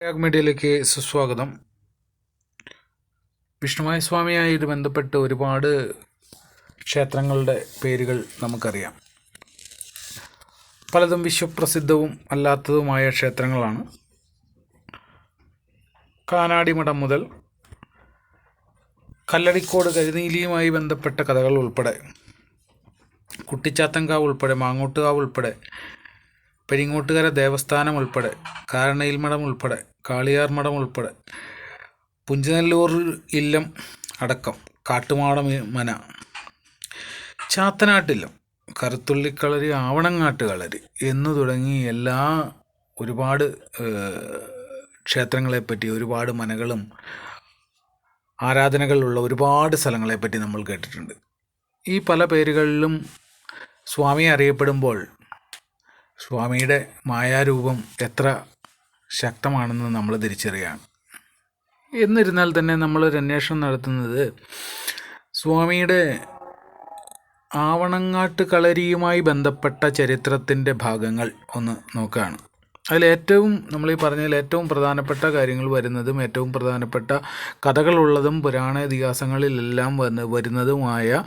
മീഡിയയിലേക്ക് സുസ്വാഗതം. വിഷ്ണുമായ സ്വാമിയായിട്ട് ബന്ധപ്പെട്ട് ഒരുപാട് ക്ഷേത്രങ്ങളുടെ പേരുകൾ നമുക്കറിയാം. പലതും വിശ്വപ്രസിദ്ധവും അല്ലാത്തതുമായ ക്ഷേത്രങ്ങളാണ്. കാനാടിമഠം മുതൽ കല്ലടിക്കോട് കരിനീലിയുമായി ബന്ധപ്പെട്ട കഥകൾ ഉൾപ്പെടെ, കുട്ടിച്ചാത്തൻകാവ് ഉൾപ്പെടെ, മാങ്ങോട്ടുകാവ് ഉൾപ്പെടെ, പെരിങ്ങോട്ടുകര ദേവസ്ഥാനം ഉൾപ്പെടെ, കാരണയിൽ മഠം ഉൾപ്പെടെ, കാളിയാർ മഠം ഉൾപ്പെടെ, പുഞ്ചനല്ലൂർ ഇല്ലം അടക്കം, കാട്ടുമാട മന, ചാത്തനാട്ടില്ലം, കറുത്തുള്ളിക്കളരി, ആവണങ്ങാട്ട് കളരി എന്നു തുടങ്ങി ഒരുപാട് ക്ഷേത്രങ്ങളെപ്പറ്റി, ഒരുപാട് മനകളും ആരാധനകളുള്ള ഒരുപാട് സ്ഥലങ്ങളെപ്പറ്റി നമ്മൾ കേട്ടിട്ടുണ്ട്. ഈ പല പേരുകളിലും സ്വാമി അറിയപ്പെടുമ്പോൾ സ്വാമിയുടെ മായാരൂപം എത്ര ശക്തമാണെന്ന് നമ്മൾ തിരിച്ചറിയാണ്. എന്നിരുന്നാൽ തന്നെ നമ്മളൊരു അന്വേഷണം നടത്തുന്നത് സ്വാമിയുടെ ആവണങ്ങാട്ട് കളരിയുമായി ബന്ധപ്പെട്ട ചരിത്രത്തിൻ്റെ ഭാഗങ്ങൾ ഒന്ന് നോക്കുകയാണ്. അതിലേറ്റവും നമ്മളീ പറഞ്ഞതിൽ ഏറ്റവും പ്രധാനപ്പെട്ട കാര്യങ്ങൾ വരുന്നതും ഏറ്റവും പ്രധാനപ്പെട്ട കഥകളുള്ളതും പുരാണ ഇതിഹാസങ്ങളിലെല്ലാം വരുന്നതുമായ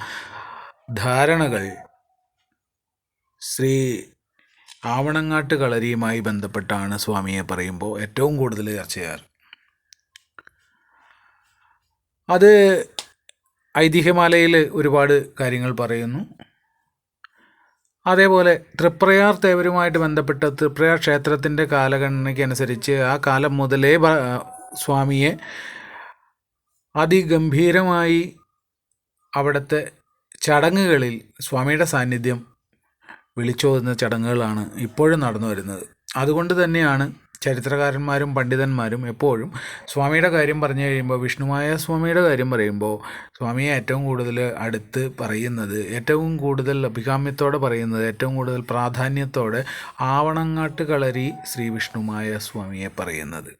ധാരണകൾ ശ്രീ ആവണങ്ങാട്ട് കളരിയുമായി ബന്ധപ്പെട്ടാണ് സ്വാമിയെ പറയുമ്പോൾ ഏറ്റവും കൂടുതൽ ചർച്ച ചെയ്യാറ്. അത് ഐതിഹ്യമാലയിൽ ഒരുപാട് കാര്യങ്ങൾ പറയുന്നു. അതേപോലെ തൃപ്രയാർ തേവരുമായിട്ട് ബന്ധപ്പെട്ട് തൃപ്രയാർ ക്ഷേത്രത്തിൻ്റെ കാലഗണനയ്ക്കനുസരിച്ച് ആ കാലം മുതലേ സ്വാമിയെ അതിഗംഭീരമായി അവിടുത്തെ ചടങ്ങുകളിൽ സ്വാമിയുടെ സാന്നിധ്യം വിളിച്ചോതുന്ന ചടങ്ങുകളാണ് ഇപ്പോഴും നടന്നു വരുന്നത്. അതുകൊണ്ട് തന്നെയാണ് ചരിത്രകാരന്മാരും പണ്ഡിതന്മാരും എപ്പോഴും സ്വാമിയുടെ കാര്യം പറഞ്ഞു കഴിയുമ്പോൾ, വിഷ്ണുമായ സ്വാമിയുടെ കാര്യം പറയുമ്പോൾ സ്വാമിയെ ഏറ്റവും കൂടുതൽ അടുത്ത് പറയുന്നത്, ഏറ്റവും കൂടുതൽ അഭികാമ്യത്തോടെ പറയുന്നത്, ഏറ്റവും കൂടുതൽ പ്രാധാന്യത്തോടെ ആവണങ്ങാട്ട് കളരി ശ്രീ വിഷ്ണുമായ സ്വാമിയെ പറയുന്നത്.